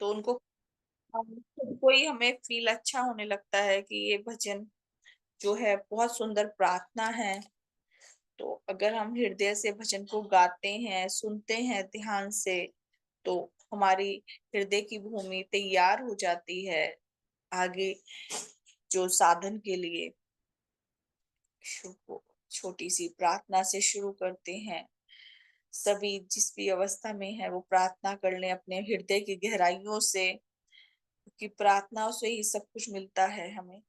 तो उनको खुद को ही हमें फील अच्छा होने लगता है कि ये भजन जो है बहुत सुंदर प्रार्थना है। तो अगर हम हृदय से भजन को गाते हैं, सुनते हैं ध्यान से, तो हमारी हृदय की भूमि तैयार हो जाती है आगे जो साधन के लिए। शुरू छोटी सी प्रार्थना से शुरू करते हैं। सभी जिस भी अवस्था में है वो प्रार्थना कर लें अपने हृदय की गहराइयों से, क्योंकि प्रार्थनाओं से ही सब कुछ मिलता है हमें।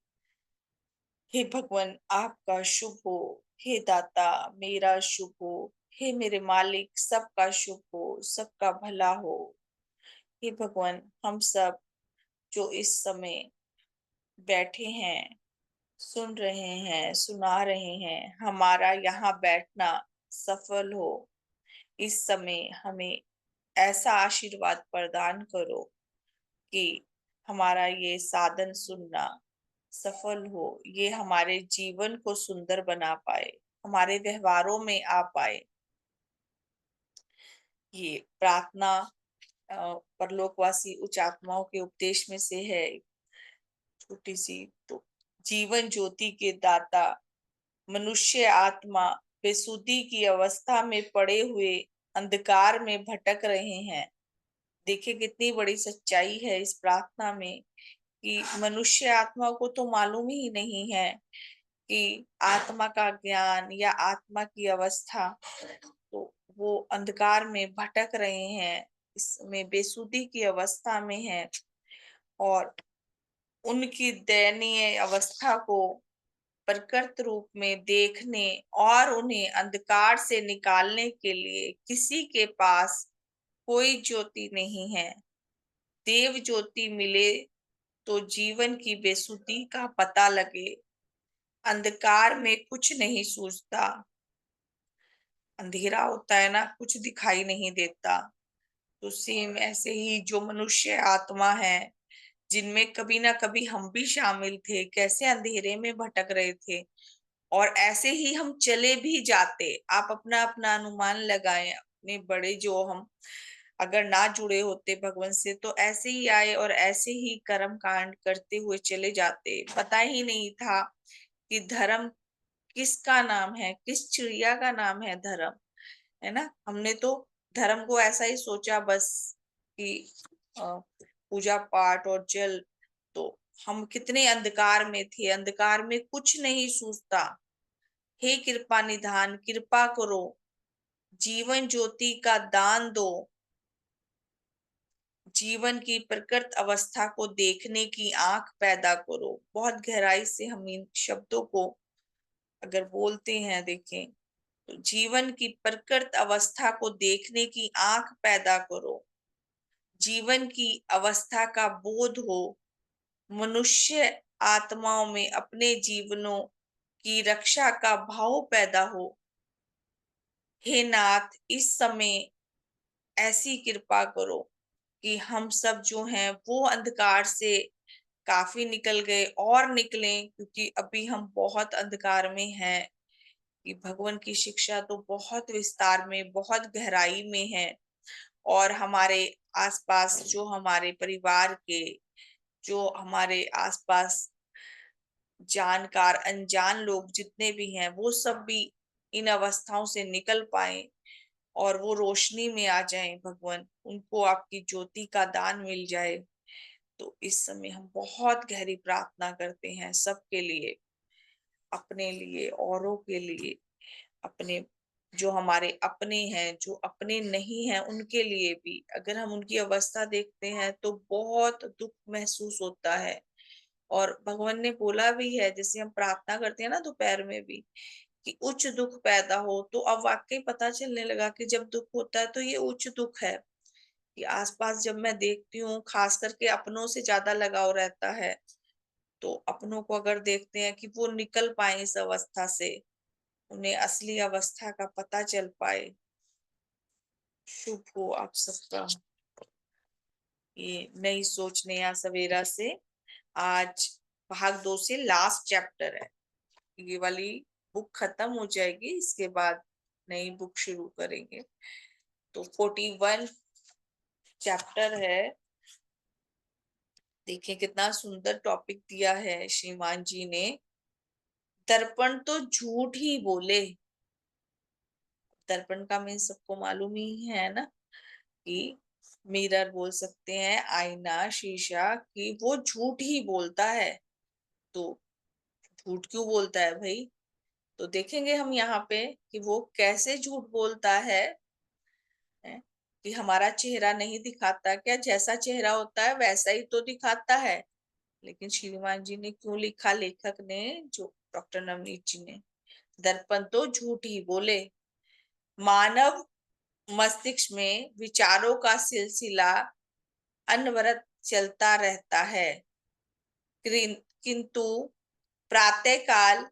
हे भगवान, आपका शुभ हो। हे दाता, मेरा शुभ हो। हे मेरे मालिक, सबका शुभ हो, सबका भला हो। हे भगवान, हम सब जो इस समय बैठे हैं, सुन रहे हैं, सुना रहे हैं, हमारा यहाँ बैठना सफल हो। इस समय हमें ऐसा आशीर्वाद प्रदान करो कि हमारा ये साधन सुनना सफल हो, ये हमारे जीवन को सुंदर बना पाए, हमारे व्यवहारों में आ पाए। ये प्रार्थना परलोकवासी उच्च आत्माओं के उपदेश में से है, छोटी सी। तो जीवन ज्योति के दाता, मनुष्य आत्मा बेसुधी की अवस्था में पड़े हुए अंधकार में भटक रहे हैं। देखिए कितनी बड़ी सच्चाई है इस प्रार्थना में कि मनुष्य आत्मा को तो मालूम ही नहीं है कि आत्मा का ज्ञान या आत्मा की अवस्था, तो वो अंधकार में भटक रहे हैं, इसमें बेसुधी की अवस्था में है। और उनकी दयनीय अवस्था को प्रकट रूप में देखने और उन्हें अंधकार से निकालने के लिए किसी के पास कोई ज्योति नहीं है। देव ज्योति मिले तो जीवन की बेसुधी का पता लगे। अंधकार में कुछ नहीं सूझता, अंधेरा होता है ना, कुछ दिखाई नहीं देता। तो सेम ऐसे ही जो मनुष्य आत्मा है, जिनमें कभी ना कभी हम भी शामिल थे, कैसे अंधेरे में भटक रहे थे और ऐसे ही हम चले भी जाते। आप अपना अपना अनुमान लगाएं, अपने बड़े जो हम अगर ना जुड़े होते भगवान से, तो ऐसे ही आए और ऐसे ही कर्म कांड करते हुए चले जाते। पता ही नहीं था कि धर्म किसका नाम है, किस चिड़िया का नाम है धर्म, है ना। हमने तो धर्म को ऐसा ही सोचा बस कि पूजा पाठ और जल। तो हम कितने अंधकार में थे, अंधकार में कुछ नहीं सूझता। हे कृपा निधान, कृपा करो, जीवन ज्योति का दान दो, जीवन की प्रकृत अवस्था को देखने की आंख पैदा करो। बहुत गहराई से हम इन शब्दों को अगर बोलते हैं, देखें तो जीवन की प्रकृत अवस्था को देखने की आंख पैदा करो, जीवन की अवस्था का बोध हो, मनुष्य आत्माओं में अपने जीवनों की रक्षा का भाव पैदा हो। हे नाथ, इस समय ऐसी कृपा करो कि हम सब जो हैं वो अंधकार से काफी निकल गए और निकलें, क्योंकि अभी हम बहुत अंधकार में हैं। कि भगवान की शिक्षा तो बहुत विस्तार में, बहुत गहराई में है। और हमारे आसपास जो हमारे परिवार के, जो हमारे आसपास जानकार अनजान लोग जितने भी हैं, वो सब भी इन अवस्थाओं से निकल पाए और वो रोशनी में आ जाएं। भगवान, उनको आपकी ज्योति का दान मिल जाए। तो इस समय हम बहुत गहरी प्रार्थना करते हैं सबके लिए, अपने लिए, औरों के लिए, अपने जो हमारे अपने हैं, जो अपने नहीं हैं, उनके लिए भी। अगर हम उनकी अवस्था देखते हैं तो बहुत दुख महसूस होता है। और भगवान ने बोला भी है, जैसे हम प्रार्थना करते हैं ना दोपहर में भी, कि उच्च दुख पैदा हो। तो अब वाकई पता चलने लगा कि जब दुख होता है तो ये उच्च दुख है। कि आसपास जब मैं देखती हूँ, खास करके अपनों से ज्यादा लगाव रहता है, तो अपनों को अगर देखते हैं कि वो निकल पाए इस अवस्था से, उन्हें असली अवस्था का पता चल पाए। शुभ हो आप सबका। ये नई सोच नया सवेरा से आज भाग 2 से लास्ट चैप्टर है। ये वाली बुक खत्म हो जाएगी, इसके बाद नई बुक शुरू करेंगे। तो 41 चैप्टर है, देखिए कितना सुंदर टॉपिक दिया है श्रीमान जी ने। दर्पण तो झूठ ही बोले। दर्पण का मीन सबको मालूम ही है ना, कि मिरर बोल सकते हैं, आईना, शीशा, कि वो झूठ ही बोलता है। तो झूठ क्यों बोलता है भाई? तो देखेंगे हम यहाँ पे कि वो कैसे झूठ बोलता है, कि हमारा चेहरा नहीं दिखाता क्या? जैसा चेहरा होता है वैसा ही तो दिखाता है। लेकिन श्रीमान जी ने क्यों लिखा, लेखक ने, जो डॉक्टर नवनीत जी ने, दर्पण तो झूठ ही बोले। मानव मस्तिष्क में विचारों का सिलसिला अनवरत चलता रहता है, किंतु प्रातःकाल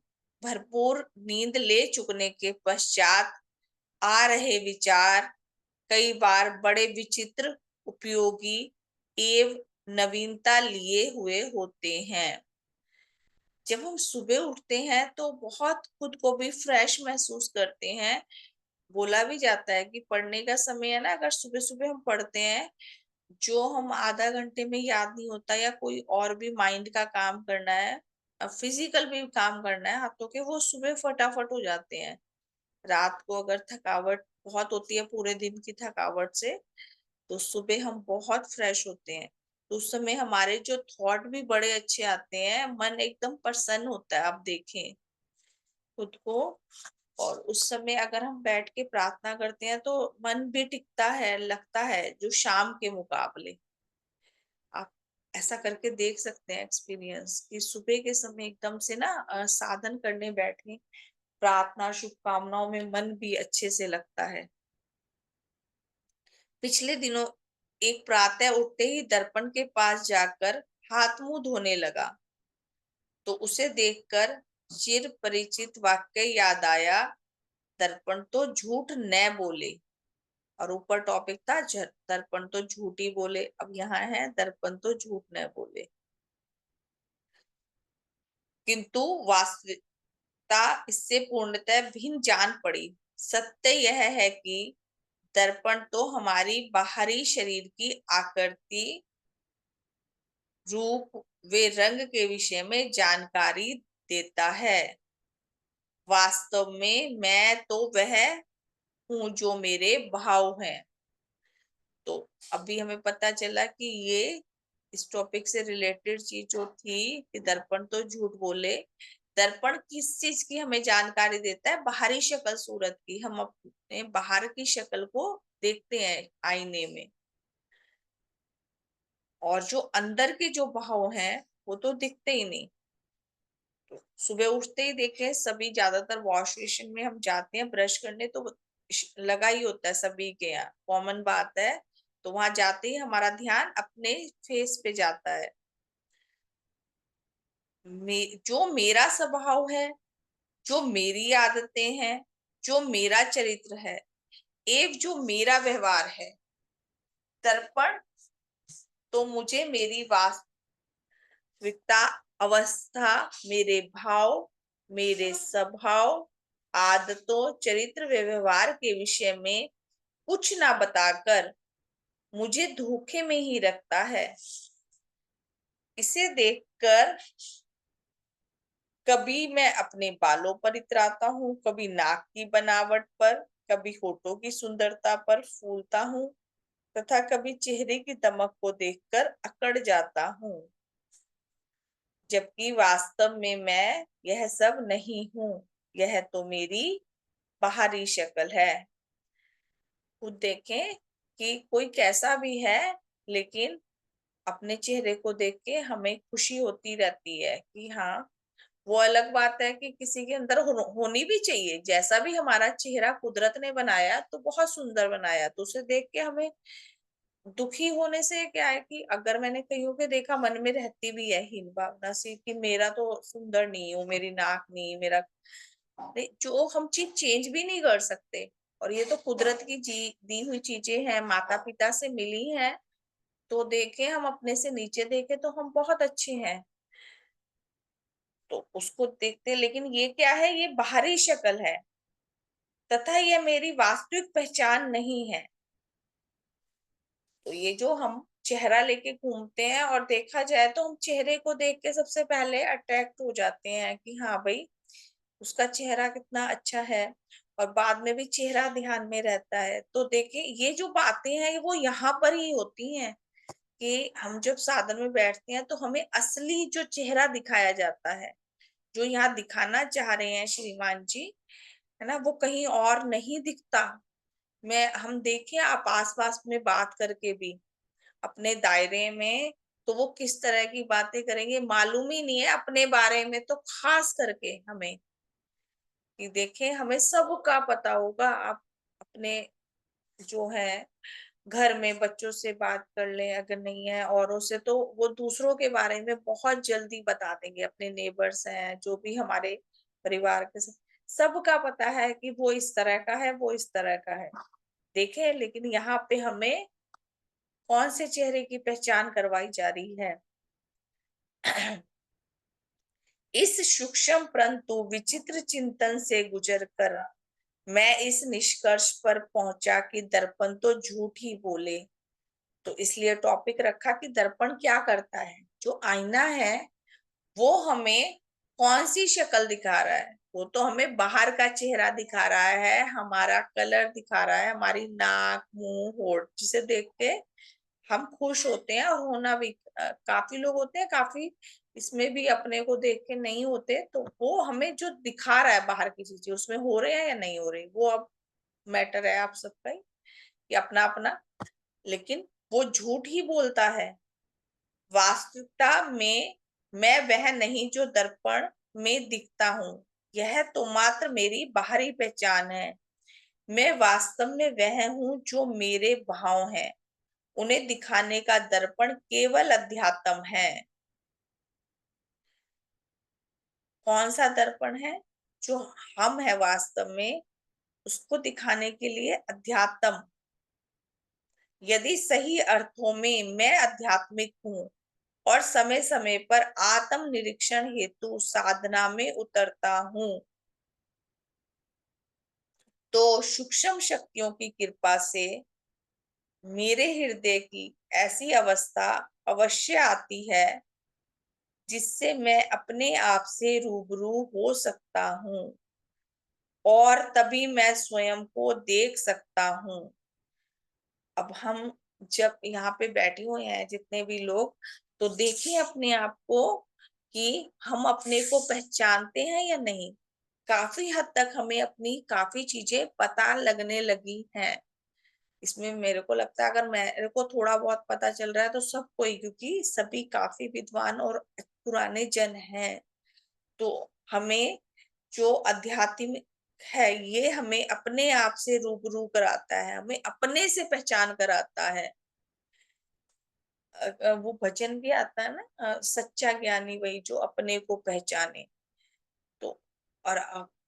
भरपूर नींद ले चुकने के पश्चात आ रहे विचार कई बार बड़े विचित्र, उपयोगी एवं नवीनता लिए हुए होते हैं। जब हम सुबह उठते हैं तो बहुत खुद को भी फ्रेश महसूस करते हैं। बोला भी जाता है कि पढ़ने का समय है ना, अगर सुबह सुबह हम पढ़ते हैं, जो हम आधा घंटे में याद नहीं होता या कोई और भी माइंड का काम करना है, फिजिकल भी काम करना है हाथों के, वो सुबह फटाफट हो जाते हैं। रात को अगर थकावट बहुत होती है पूरे दिन की थकावट से, तो सुबह हम बहुत फ्रेश होते हैं। तो उस समय हमारे जो थॉट भी बड़े अच्छे आते हैं, मन एकदम प्रसन्न होता है। आप देखें खुद को, और उस समय अगर हम बैठ के प्रार्थना करते हैं तो मन भी टिकता है, लगता है, जो शाम के मुकाबले। आप ऐसा करके देख सकते हैं एक्सपीरियंस, कि सुबह के समय एकदम से ना साधन करने बैठे, प्रार्थना शुभकामनाओं में मन भी अच्छे से लगता है। पिछले दिनों एक प्रातः उठते ही दर्पण के पास जाकर हाथ मुंह धोने लगा, तो उसे देखकर चिर परिचित वाक्य याद आया, दर्पण तो झूठ न बोले। और ऊपर टॉपिक था दर्पण तो झूठ ही बोले, अब यहाँ है दर्पण तो झूठ न बोले। किंतु वास्तविकता इससे पूर्णतः भिन्न जान पड़ी। सत्य यह है कि दर्पण तो हमारी बाहरी शरीर की आकृति, रूप वे रंग के विषय में जानकारी देता है। वास्तव में मैं तो वह हूं जो मेरे भाव हैं। तो अभी हमें पता चला कि ये इस टॉपिक से रिलेटेड चीज जो थी, कि दर्पण तो झूठ बोले। दर्पण किस चीज की हमें जानकारी देता है? बाहरी शक्ल सूरत की। हम अपने बाहर की शक्ल को देखते हैं आईने में, और जो अंदर के जो भाव हैं वो तो दिखते ही नहीं। तो सुबह उठते ही देखें, सभी ज्यादातर वॉश बेसिन में हम जाते हैं ब्रश करने, तो लगा ही होता है सभी के यहाँ, कॉमन बात है। तो वहां जाते ही हमारा ध्यान अपने फेस पे जाता है। जो मेरा स्वभाव है, जो मेरी आदतें हैं, जो मेरा चरित्र है, एवं जो मेरा व्यवहार है, दर्पण तो मुझे मेरी वास्तविकता अवस्था, मेरे भाव, मेरे स्वभाव, आदतों, चरित्र व व्यवहार के विषय में कुछ ना बताकर मुझे धोखे में ही रखता है। इसे देखकर कभी मैं अपने बालों पर इतराता हूँ, कभी नाक की बनावट पर, कभी होठों की सुंदरता पर फूलता हूँ, तथा कभी चेहरे की दमक को देखकर अकड़ जाता हूँ, जबकि वास्तव में मैं यह सब नहीं हूँ। यह तो मेरी बाहरी शक्ल है। खुद देखें कि कोई कैसा भी है, लेकिन अपने चेहरे को देख के हमें खुशी होती रहती है कि हाँ, वो अलग बात है कि किसी के अंदर होनी भी चाहिए। जैसा भी हमारा चेहरा कुदरत ने बनाया तो बहुत सुंदर बनाया, तो उसे देख के हमें दुखी होने से क्या है, कि अगर मैंने कईयों के देखा, मन में रहती भी है हीन भावना सी, कि मेरा तो सुंदर नहीं हूँ, मेरी नाक नहीं, मेरा नहीं, जो हम चीज चेंज भी नहीं कर सकते। और ये तो कुदरत की दी हुई चीजें हैं, माता पिता से मिली हैं। तो देखें, हम अपने से नीचे देखें तो हम बहुत अच्छे हैं, तो उसको देखते हैं। लेकिन ये क्या है? ये बाहरी शक्ल है, तथा यह मेरी वास्तविक पहचान नहीं है। तो ये जो हम चेहरा लेके घूमते हैं, और देखा जाए तो हम चेहरे को देख के सबसे पहले अट्रैक्ट हो जाते हैं कि हाँ भाई, उसका चेहरा कितना अच्छा है, और बाद में भी चेहरा ध्यान में रहता है। तो देखिए, ये जो बातें हैं वो यहाँ पर ही होती हैं कि हम जब साधन में बैठते हैं तो हमें असली जो चेहरा दिखाया जाता है, जो यहाँ दिखाना चाह रहे हैं श्रीमान जी, है ना, वो कहीं और नहीं दिखता। मैं हम देखें, आप आस-पास में बात करके भी अपने दायरे में, तो वो किस तरह की बातें करेंगे मालूम ही नहीं है अपने बारे में, तो खास करके हमें कि देखें, हमें सबका पता होगा। आप अपने जो है घर में बच्चों से बात कर लें, अगर नहीं है औरों से, तो वो दूसरों के बारे में बहुत जल्दी बता देंगे। अपने नेबर्स हैं, जो भी हमारे परिवार के सबका पता है कि वो इस तरह का है, वो इस तरह का है। देखें, लेकिन यहाँ पे हमें कौन से चेहरे की पहचान करवाई जा रही है? इस सूक्ष्म परंतु विचित्र चिंतन से गुजरकर मैं इस निष्कर्ष पर पहुंचा कि दर्पण तो झूठ ही बोले। तो इसलिए टॉपिक रखा कि दर्पण क्या करता है। जो आईना है वो हमें कौन सी शक्ल दिखा रहा है? वो तो हमें बाहर का चेहरा दिखा रहा है, हमारा कलर दिखा रहा है, हमारी नाक, मुंह, होंठ, जिसे देख के हम खुश होते हैं, और होना भी काफी लोग होते हैं, काफी इसमें भी अपने को देख के नहीं होते। तो वो हमें जो दिखा रहा है बाहर की चीजें, उसमें हो रहे हैं या नहीं हो रही, वो अब मैटर है आप सबका ही, कि अपना अपना। लेकिन वो झूठ ही बोलता है। वास्तविकता में मैं वह नहीं जो दर्पण में दिखता हूँ। यह तो मात्र मेरी बाहरी पहचान है। मैं वास्तव में वह हूँ जो मेरे भाव हैं। उन्हें दिखाने का दर्पण केवल अध्यात्म है। कौन सा दर्पण है? जो हम है वास्तव में, उसको दिखाने के लिए अध्यात्म। यदि सही अर्थों में मैं आध्यात्मिक हूँ और समय समय पर आत्म निरीक्षण हेतु साधना में उतरता हूँ, तो सूक्ष्म शक्तियों की कृपा से मेरे हृदय की ऐसी अवस्था अवश्य आती है जिससे मैं अपने आप से रूबरू हो सकता हूँ, और तभी मैं स्वयं को देख सकता हूँ। अब हम जब यहाँ पे बैठे हुए हैं जितने भी लोग, तो देखें अपने आप को कि हम अपने को पहचानते हैं या नहीं। काफी हद तक हमें अपनी काफी चीजें पता लगने लगी हैं। इसमें मेरे को लगता है, अगर मेरे को थोड़ा बहुत पता चल रहा है तो सबको ही, क्योंकि सभी काफी विद्वान और पुराने जन हैं। तो हमें जो आध्यात्मिक है, ये हमें अपने आप से रूबरू कराता है, हमें अपने से पहचान कराता है। वो भजन भी आता है ना, सच्चा ज्ञानी वही जो अपने को पहचाने। तो और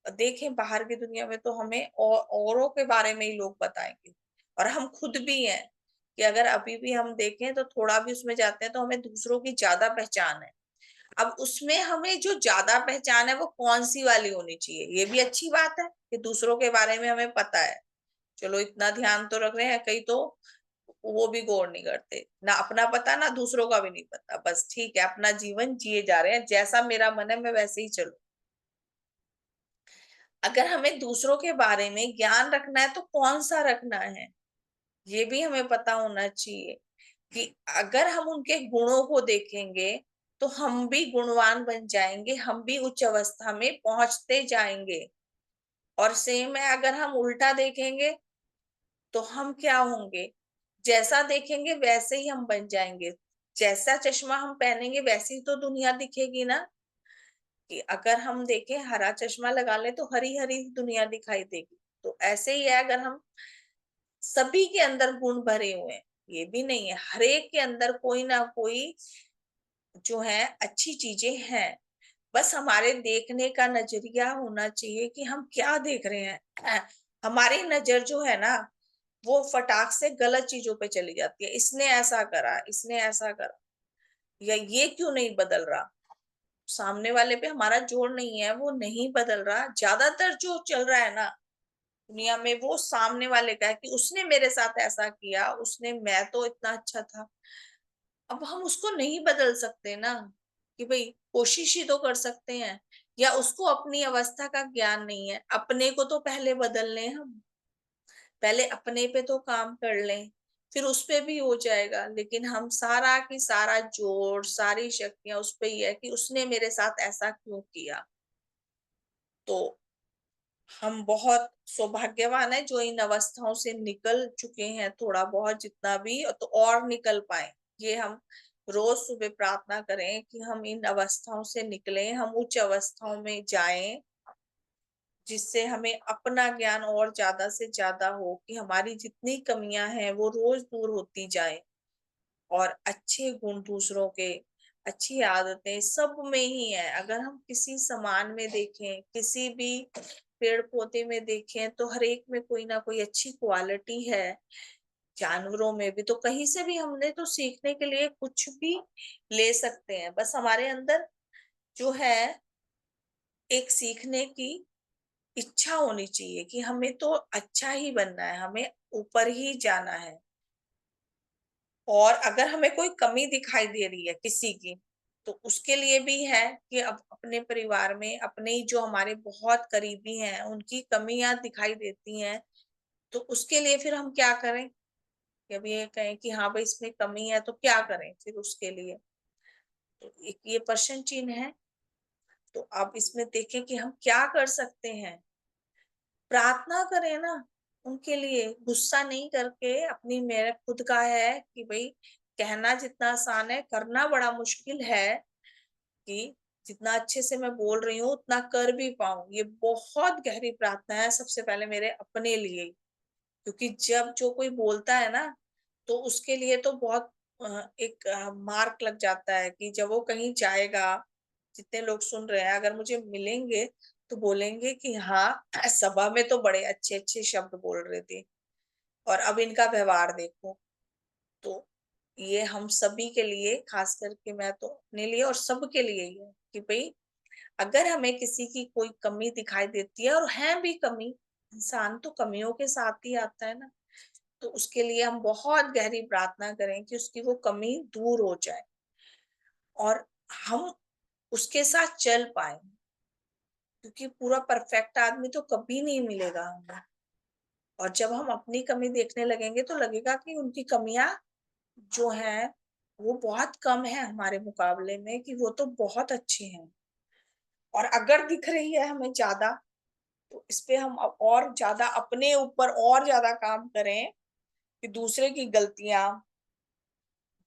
देखें, बाहर की दुनिया में तो हमें औरों के बारे में ही लोग बताएंगे, और हम खुद भी हैं कि अगर अभी भी हम देखें तो थोड़ा भी उसमें जाते हैं तो हमें दूसरों की ज्यादा पहचान है। अब उसमें हमें जो ज्यादा पहचान है वो कौन सी वाली होनी चाहिए? ये भी अच्छी बात है कि दूसरों के बारे में हमें पता है, चलो इतना ध्यान तो रख रहे हैं। कई तो वो भी गौर नहीं करते, ना अपना पता ना दूसरों का भी नहीं पता, बस ठीक है अपना जीवन जिए जा रहे हैं, जैसा मेरा मन है मैं वैसे ही चलूं। अगर हमें दूसरों के बारे में ज्ञान रखना है तो कौन सा रखना है, ये भी हमें पता होना चाहिए। कि अगर हम उनके गुणों को देखेंगे तो हम भी गुणवान बन जाएंगे, हम भी उच्च अवस्था में पहुंचते जाएंगे। और सेम है, अगर हम उल्टा देखेंगे तो हम क्या होंगे? जैसा देखेंगे वैसे ही हम बन जाएंगे। जैसा चश्मा हम पहनेंगे वैसी ही तो दुनिया दिखेगी ना। कि अगर हम देखें, हरा चश्मा लगा ले तो हरी हरी दुनिया दिखाई देगी। तो ऐसे ही है, अगर हम सभी के अंदर गुण भरे हुए हैं, ये भी नहीं है, हर एक के अंदर कोई ना कोई जो है अच्छी चीजें हैं। बस हमारे देखने का नजरिया होना चाहिए कि हम क्या देख रहे हैं। हमारी नजर जो है ना, वो फटाक से गलत चीजों पे चली जाती है। इसने ऐसा करा, इसने ऐसा करा, या ये क्यों नहीं बदल रहा। सामने वाले पे हमारा जोर नहीं है, वो नहीं बदल रहा। ज्यादातर जो चल रहा है ना, दुनिया में वो सामने वाले का है कि उसने मेरे साथ ऐसा किया, उसने मैं तो इतना अच्छा था। अब हम उसको नहीं बदल सकते ना, कि भाई कोशिश ही तो कर सकते हैं, या उसको अपनी अवस्था का ज्ञान नहीं है। अपने को तो पहले बदल लें हम, पहले अपने पे तो काम कर लें, फिर उस पे भी हो जाएगा। लेकिन हम सारा की सारा जोर, सारी शक्तियां उस पे ही है कि उसने मेरे साथ ऐसा क्यों किया। तो हम बहुत सौभाग्यवान है जो इन अवस्थाओं से निकल चुके हैं, थोड़ा बहुत जितना भी, तो और निकल पाए। ये हम रोज सुबह प्रार्थना करें कि हम इन अवस्थाओं से निकलें, हम उच्च अवस्थाओं में जाएं, जिससे हमें अपना ज्ञान और ज्यादा से ज्यादा हो, कि हमारी जितनी कमियां हैं वो रोज दूर होती जाए, और अच्छे गुण दूसरों के, अच्छी आदतें सब में ही है। अगर हम किसी सामान में देखें, किसी भी पेड़ पौधे में देखें, तो हर एक में कोई ना कोई अच्छी क्वालिटी है। जानवरों में भी, तो कहीं से भी हमने तो सीखने के लिए कुछ भी ले सकते हैं। बस हमारे अंदर जो है एक सीखने की इच्छा होनी चाहिए, कि हमें तो अच्छा ही बनना है, हमें ऊपर ही जाना है। और अगर हमें कोई कमी दिखाई दे रही है किसी की, तो उसके लिए भी है कि अब अपने परिवार में, अपने ही जो हमारे बहुत करीबी हैं, उनकी कमियां दिखाई देती हैं, तो उसके लिए फिर हम क्या करें? कि अब ये कहें कि हाँ भाई इसमें कमी है, तो क्या करें फिर उसके लिए? तो एक ये प्रश्न चिन्ह है। तो आप इसमें देखें कि हम क्या कर सकते हैं। प्रार्थना करें ना उनके लिए, गुस्सा नहीं करके। अपनी, मेरा खुद का है कि भाई कहना जितना आसान है, करना बड़ा मुश्किल है, कि जितना अच्छे से मैं बोल रही हूँ उतना कर भी पाऊं। ये बहुत गहरी प्रार्थना है, सबसे पहले मेरे अपने लिए। क्योंकि जब जो कोई बोलता है ना, तो उसके लिए तो बहुत एक मार्क लग जाता है, कि जब वो कहीं जाएगा, जितने लोग सुन रहे हैं अगर मुझे मिलेंगे, तो बोलेंगे कि हाँ, सभा में तो बड़े अच्छे अच्छे शब्द बोल रहे थे, और अब इनका व्यवहार देखो। तो ये हम सभी के लिए, खास करके मैं तो अपने लिए और सबके लिए ही है, कि भाई अगर हमें किसी की कोई कमी दिखाई देती है, और है भी कमी, इंसान तो कमियों के साथ ही आता है ना, तो उसके लिए हम बहुत गहरी प्रार्थना करें कि उसकी वो कमी दूर हो जाए, और हम उसके साथ चल पाए। क्योंकि पूरा परफेक्ट आदमी तो कभी नहीं मिलेगा हमें। और जब हम अपनी कमी देखने लगेंगे, तो लगेगा कि उनकी कमियां जो हैं वो बहुत कम है हमारे मुकाबले में, कि वो तो बहुत अच्छे हैं। और अगर दिख रही है हमें ज्यादा, तो इस पे हम और ज्यादा अपने ऊपर और ज्यादा काम करें, कि दूसरे की गलतियां,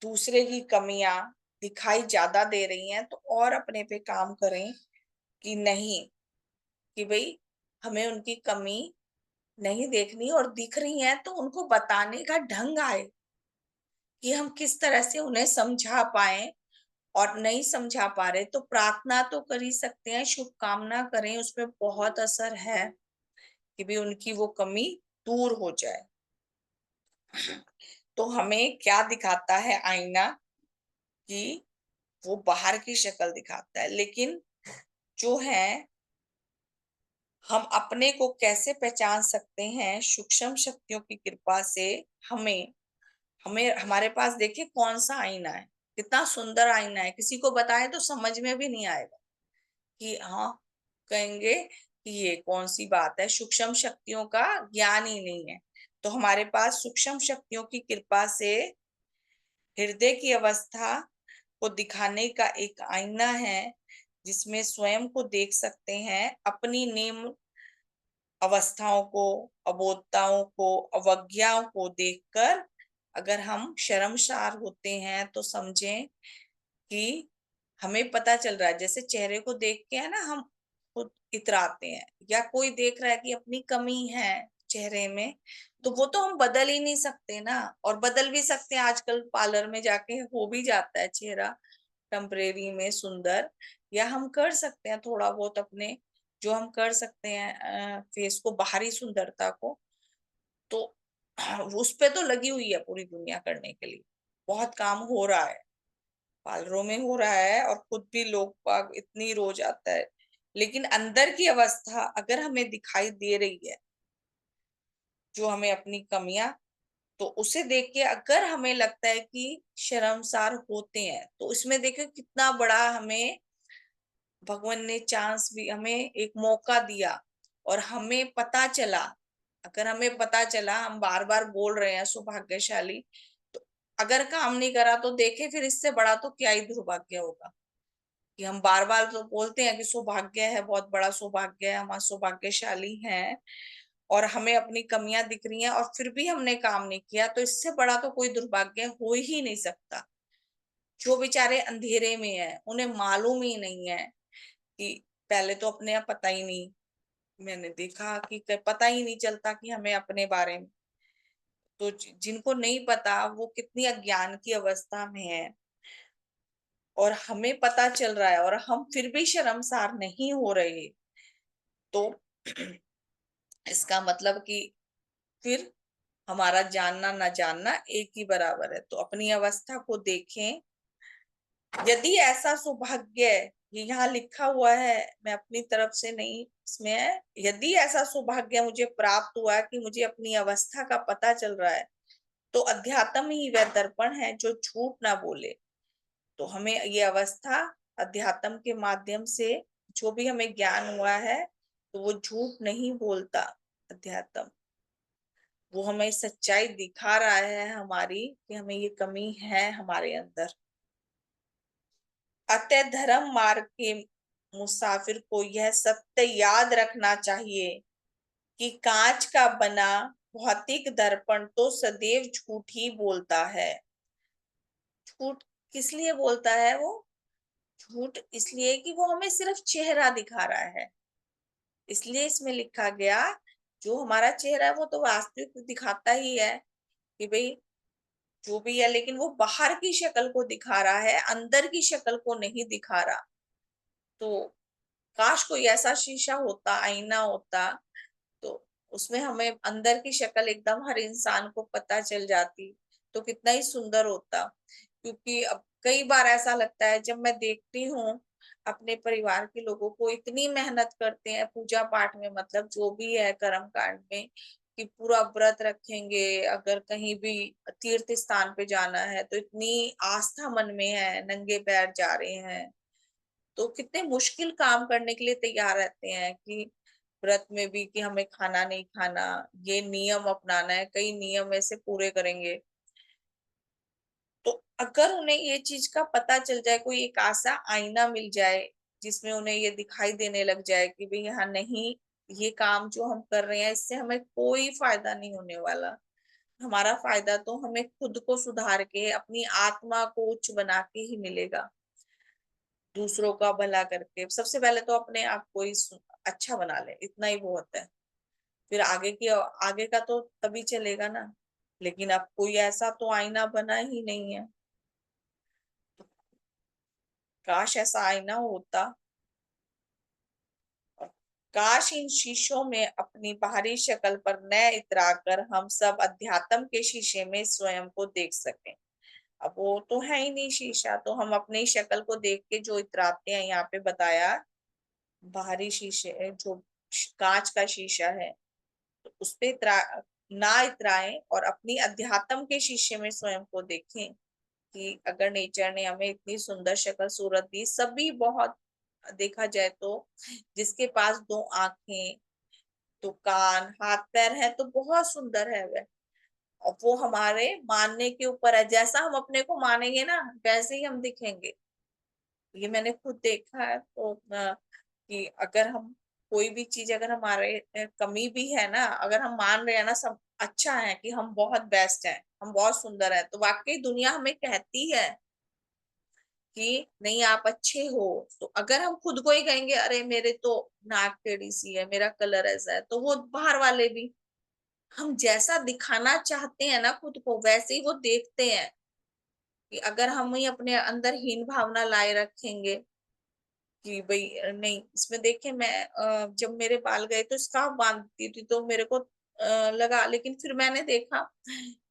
दूसरे की कमियां दिखाई ज्यादा दे रही हैं, तो और अपने पे काम करें, कि नहीं, कि भाई हमें उनकी कमी नहीं देखनी, और दिख रही हैं तो उनको बताने का ढंग आए, कि हम किस तरह से उन्हें समझा पाए। और नहीं समझा पा रहे तो प्रार्थना तो कर ही सकते हैं, शुभकामना करें, उसमें बहुत असर है, कि भी उनकी वो कमी दूर हो जाए। तो हमें क्या दिखाता है आईना? कि वो बाहर की शक्ल दिखाता है, लेकिन जो है, हम अपने को कैसे पहचान सकते हैं सूक्ष्म शक्तियों की कृपा से? हमें हमें हमारे पास देखिए कौन सा आईना है, कितना सुंदर आईना है। किसी को बताए तो समझ में भी नहीं आएगा, कि हाँ, कहेंगे कि ये कौन सी बात है, सूक्ष्म शक्तियों का ज्ञान ही नहीं है। तो हमारे पास सूक्ष्म शक्तियों की कृपा से हृदय की अवस्था को दिखाने का एक आईना है, जिसमें स्वयं को देख सकते हैं, अपनी निम्न अवस्थाओं को, अबोधताओं को, अवज्ञाओं को देखकर अगर हम शर्मसार होते हैं, तो समझें कि हमें पता चल रहा है। जैसे चेहरे को देख के है ना, हम खुद इतराते हैं, या कोई देख रहा है कि अपनी कमी है चेहरे में, तो वो तो हम बदल ही नहीं सकते ना। और बदल भी सकते हैं, आजकल पार्लर में जाके हो भी जाता है चेहरा टेम्परेरी में सुंदर, या हम कर सकते हैं थोड़ा बहुत अपने, जो हम कर सकते हैं फेस को, बाहरी सुंदरता को। तो उस पे तो लगी हुई है पूरी दुनिया करने के लिए, बहुत काम हो रहा है, पार्लरों में हो रहा है, और खुद भी लोग बाग इतनी रोज आता है। लेकिन अंदर की अवस्था अगर हमें दिखाई दे रही है, जो हमें अपनी कमियां, तो उसे देख के अगर हमें लगता है कि शर्मसार होते हैं, तो इसमें देखो कितना बड़ा हमें भगवान ने चांस भी, हमें एक मौका दिया। और हमें पता चला, अगर हमें पता चला हम बार बार बोल रहे हैं सौभाग्यशाली, तो अगर काम नहीं करा तो देखे फिर इससे बड़ा तो क्या ही दुर्भाग्य होगा। कि हम बार बार तो बोलते हैं कि सौभाग्य है, बहुत बड़ा सौभाग्य है, हम सौभाग्यशाली हैं, और हमें अपनी कमियां दिख रही हैं और फिर भी हमने काम नहीं किया, तो इससे बड़ा तो कोई दुर्भाग्य हो ही नहीं सकता। जो बेचारे अंधेरे में हैं, उन्हें मालूम ही नहीं है कि पहले तो अपने आप पता ही नहीं, मैंने देखा कि पता ही नहीं चलता कि हमें अपने बारे में, तो जिनको नहीं पता वो कितनी अज्ञान की अवस्था में है, और हमें पता चल रहा है और हम फिर भी शर्मसार नहीं हो रहे, तो इसका मतलब कि फिर हमारा जानना ना जानना एक ही बराबर है। तो अपनी अवस्था को देखें। यदि ऐसा सौभाग्य, ये यहाँ लिखा हुआ है, मैं अपनी तरफ से नहीं, इसमें है, यदि ऐसा सौभाग्य मुझे प्राप्त हुआ कि मुझे अपनी अवस्था का पता चल रहा है, तो अध्यात्म ही वह दर्पण है जो झूठ ना बोले। तो हमें ये अवस्था अध्यात्म के माध्यम से जो भी हमें ज्ञान हुआ है, तो वो झूठ नहीं बोलता। अध्यात्म वो हमें सच्चाई दिखा रहा है हमारी, कि हमें ये कमी है हमारे अंदर। अतः धर्म मार्ग के मुसाफिर को यह सत्य याद रखना चाहिए कि कांच का बना भौतिक दर्पण तो सदैव झूठ ही बोलता है। झूठ किस लिए बोलता है वो? झूठ इसलिए कि वो हमें सिर्फ चेहरा दिखा रहा है। इसलिए इसमें लिखा गया, जो हमारा चेहरा है वो तो वास्तविक दिखाता ही है कि भाई जो भी है, लेकिन वो बाहर की शक्ल को दिखा रहा है, अंदर की शक्ल को नहीं दिखा रहा। तो काश कोई ऐसा शीशा होता, आईना होता, तो उसमें हमें अंदर की शक्ल एकदम हर इंसान को पता चल जाती, तो कितना ही सुंदर होता। क्योंकि अब कई बार ऐसा लगता है जब मैं देखती हूँ अपने परिवार के लोगों को, इतनी मेहनत करते हैं पूजा पाठ में, मतलब जो भी है कर्म कांड में, कि पूरा व्रत रखेंगे, अगर कहीं भी तीर्थ स्थान पे जाना है तो इतनी आस्था मन में है, नंगे पैर जा रहे हैं, तो कितने मुश्किल काम करने के लिए तैयार रहते हैं, कि व्रत में भी कि हमें खाना नहीं खाना, ये नियम अपनाना है, कई नियम ऐसे पूरे करेंगे। तो अगर उन्हें ये चीज का पता चल जाए, कोई एक ऐसा आईना मिल जाए जिसमें उन्हें ये दिखाई देने लग जाए कि भाई यहाँ नहीं, ये काम जो हम कर रहे हैं इससे हमें कोई फायदा नहीं होने वाला, हमारा फायदा तो हमें खुद को सुधार के अपनी आत्मा को उच्च बना के ही मिलेगा। दूसरों का भला करके, सबसे पहले तो अपने आप को ही अच्छा बना ले, इतना ही बहुत है। फिर आगे का तो तभी चलेगा ना। लेकिन अब कोई ऐसा तो आईना बना ही नहीं है। काश ऐसा आईना होता, और काश इन शीशों में अपनी बाहरी शक्ल पर न इतराकर हम सब अध्यात्म के शीशे में स्वयं को देख सकें। अब वो तो है ही नहीं शीशा, तो हम अपनी शक्ल को देख के जो इतराते हैं, यहाँ पे बताया बाहरी शीशे जो कांच का शीशा है, तो उस पे ना इतराएं और अपनी अध्यात्म के शीशे में स्वयं को देखें। कि अगर नेचर ने हमें इतनी सुंदर शक्ल सूरत दी, सभी बहुत, देखा जाए तो जिसके पास दो आंखें, तो कान, हाथ पैर है, तो बहुत सुंदर है वह। और वो हमारे मानने के ऊपर है, जैसा हम अपने को मानेंगे ना वैसे ही हम दिखेंगे। ये मैंने खुद देखा है। तो कि अगर हम कोई भी चीज, अगर हमारे कमी भी है ना, अगर हम मान रहे हैं ना सब अच्छा है, कि हम बहुत बेस्ट हैं, हम बहुत सुंदर हैं, तो वाकई दुनिया हमें कहती है कि नहीं आप अच्छे हो। तो अगर हम खुद को ही कहेंगे अरे मेरे तो नाक टेढ़ी सी है, मेरा कलर ऐसा है, तो वो बाहर वाले भी, हम जैसा दिखाना चाहते हैं ना खुद को, वैसे ही वो देखते हैं। कि अगर हम ही अपने अंदर हीन भावना लाए रखेंगे कि भाई नहीं, इसमें देखिए मैं जब मेरे बाल गए तो स्कार्फ बांधती थी, तो मेरे को लगा, लेकिन फिर मैंने देखा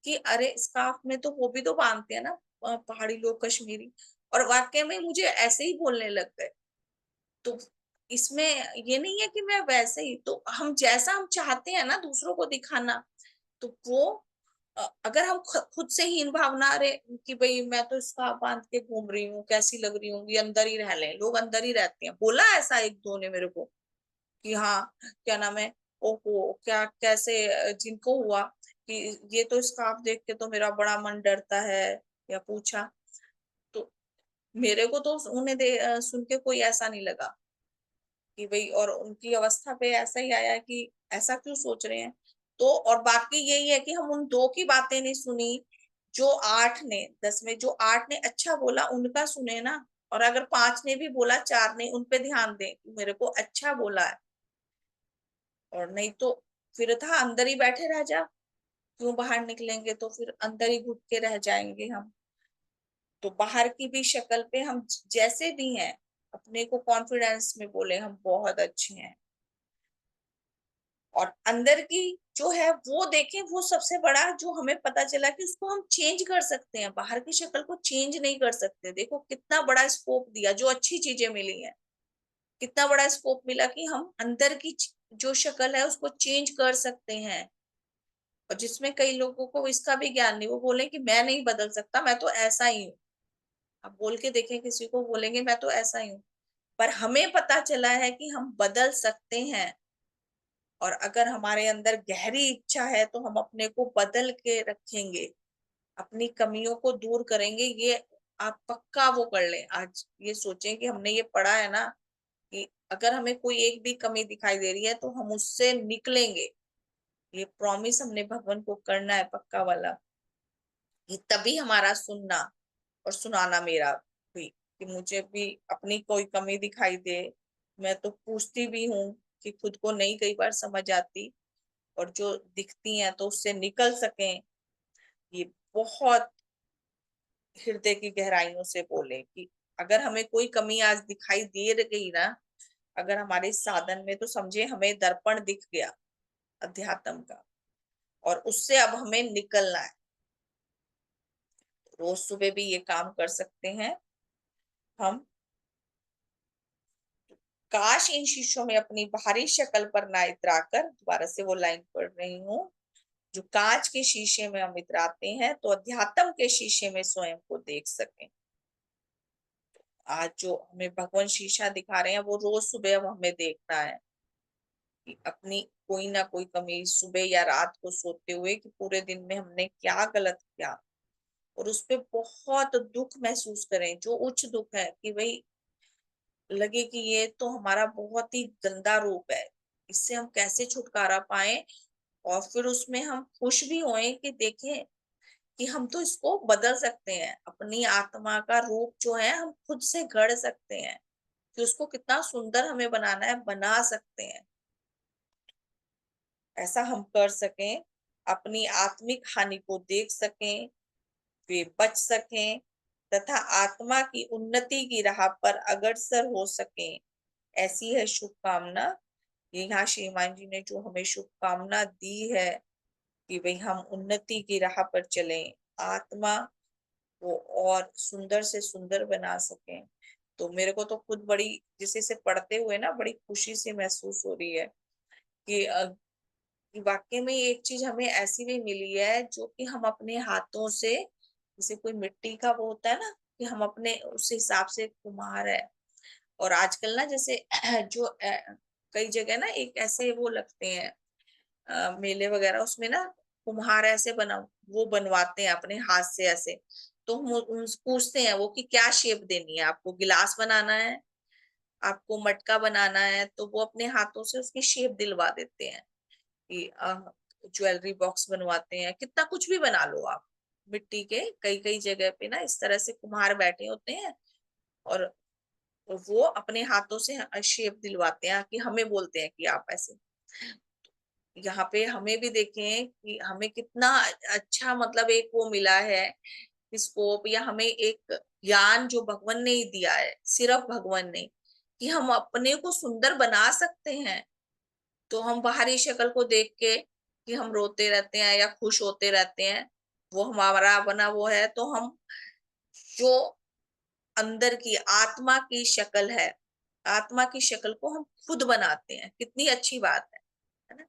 कि अरे स्कार्फ में तो वो भी तो बांधते हैं ना पहाड़ी लोग, कश्मीरी, और वाकई में मुझे ऐसे ही बोलने लग गए। तो इसमें ये नहीं है कि मैं वैसे ही, तो हम जैसा हम चाहते हैं ना दूसरों को दिखाना, तो वो अगर हम खुद से हीन भावना रहे कि भाई मैं तो स्कार्फ बांध के घूम रही हूँ, कैसी लग रही हूँ, ये अंदर ही रह लें, लोग अंदर ही रहते हैं, बोला ऐसा एक दो ने मेरे को कि हाँ, क्या नाम है, ओहो क्या कैसे जिनको हुआ कि ये तो स्कार्फ देख के तो मेरा बड़ा मन डरता है, या पूछा, तो मेरे को तो उन्हें सुन के कोई ऐसा नहीं लगा कि भाई, और उनकी अवस्था पे ऐसा ही आया कि ऐसा क्यों सोच रहे हैं। तो और बाकी यही है कि हम उन 2 की बातें नहीं सुनी, जो 8 ने 10 में जो 8 ने अच्छा बोला उनका सुने ना, और अगर 5 ने भी बोला, 4 ने, उन पे ध्यान दें कि मेरे को अच्छा बोला है, और नहीं तो फिर था अंदर ही बैठे रह जा, क्यों बाहर निकलेंगे, तो फिर अंदर ही घुट के रह जाएंगे हम। तो बाहर की भी शक्ल पे हम जैसे भी हैं, अपने को कॉन्फिडेंस में बोले हम बहुत अच्छे हैं, और अंदर की जो है वो देखें, वो सबसे बड़ा जो हमें पता चला कि उसको हम चेंज कर सकते हैं, बाहर की शक्ल को चेंज नहीं कर सकते। देखो कितना बड़ा स्कोप दिया, जो अच्छी चीजें मिली हैं, कितना बड़ा स्कोप मिला कि हम अंदर की जो शक्ल है उसको चेंज कर सकते हैं। और जिसमें कई लोगों को इसका भी ज्ञान नहीं, वो बोले कि मैं नहीं बदल सकता, मैं तो ऐसा ही हूँ। आप बोल के देखें किसी को, बोलेंगे मैं तो ऐसा ही हूँ। पर हमें पता चला है कि हम बदल सकते हैं, और अगर हमारे अंदर गहरी इच्छा है तो हम अपने को बदल के रखेंगे, अपनी कमियों को दूर करेंगे। ये आप पक्का वो कर लें, आज ये सोचें कि हमने ये पढ़ा है ना, कि अगर हमें कोई एक भी कमी दिखाई दे रही है तो हम उससे निकलेंगे। ये प्रॉमिस हमने भगवान को करना है पक्का वाला। ये तभी हमारा सुनना और सुनाना मेरा भी, कि मुझे भी अपनी कोई कमी दिखाई दे, मैं तो पूछती भी हूँ कि खुद को नहीं कई बार समझ आती, और जो दिखती हैं तो उससे निकल सकें। ये बहुत हृदय की गहराइयों से बोले कि अगर हमें कोई कमी आज दिखाई दे गई ना, अगर हमारे साधन में, तो समझे हमें दर्पण दिख गया अध्यात्म का, और उससे अब हमें निकलना है। रोज सुबह भी ये काम कर सकते हैं हम। काश इन शीशों में अपनी बाहरी शक्ल पर ना इतराकर, दोबारा से वो लाइन पढ़ रही हूँ, जो कांच के शीशे में हम इतराते हैं तो अध्यात्म के शीशे में स्वयं को देख सकें। आज जो हमें भगवान शीशा दिखा रहे हैं, वो रोज सुबह अब हमें देखना है कि अपनी कोई ना कोई कमी, सुबह या रात को सोते हुए, कि पूरे दिन में हमने क्या गलत किया, और उस पे बहुत दुख महसूस करें, जो उच्च दुख है, कि भाई लगे कि ये तो हमारा बहुत ही गंदा रूप है, इससे हम कैसे छुटकारा पाए, और फिर उसमें हम खुश भी होएं कि देखें कि हम तो इसको बदल सकते हैं, अपनी आत्मा का रूप जो है हम खुद से गढ़ सकते हैं, कि उसको कितना सुंदर हमें बनाना है, बना सकते हैं। ऐसा हम कर सकें, अपनी आत्मिक हानि को देख सकें, वे बच सकें, तथा आत्मा की उन्नति की राह पर अग्रसर हो सकें, ऐसी है शुभकामना। ये यहाँ श्रीमान जी ने जो हमें शुभकामना दी है कि भाई हम उन्नति की राह पर चलें, आत्मा को और सुंदर से सुंदर बना सकें। तो मेरे को तो खुद बड़ी, जिसे से पढ़ते हुए ना, बड़ी खुशी सी महसूस हो रही है कि वाकई में एक चीज हमें ऐसी भी मिली है, जो कि हम अपने हाथों से, जैसे कोई मिट्टी का वो होता है ना, कि हम अपने उस हिसाब से कुम्हार है। और आजकल ना जैसे जो कई जगह ना एक ऐसे वो लगते हैं मेले वगैरह, उसमें ना कुम्हार ऐसे बना, वो बनवाते हैं अपने हाथ से ऐसे। तो हम पूछते हैं वो कि क्या शेप देनी है, आपको गिलास बनाना है, आपको मटका बनाना है, तो वो अपने हाथों से उसकी शेप दिलवा देते हैं, कि ज्वेलरी बॉक्स बनवाते हैं, कितना कुछ भी बना लो आप मिट्टी के। कई कई जगह पे ना इस तरह से कुम्हार बैठे होते हैं, और वो अपने हाथों से शेप दिलवाते हैं, कि हमें बोलते हैं कि आप ऐसे। यहाँ पे हमें भी देखें कि हमें कितना अच्छा, मतलब एक वो मिला है स्कोप, या हमें एक ज्ञान जो भगवान ने ही दिया है, सिर्फ भगवान ने, कि हम अपने को सुंदर बना सकते हैं। तो हम बाहरी शक्ल को देख के कि हम रोते रहते हैं या खुश होते रहते हैं, वो हमारा बना वो है। तो हम जो अंदर की आत्मा की शक्ल है, आत्मा की शक्ल को हम खुद बनाते हैं, कितनी अच्छी बात है ना?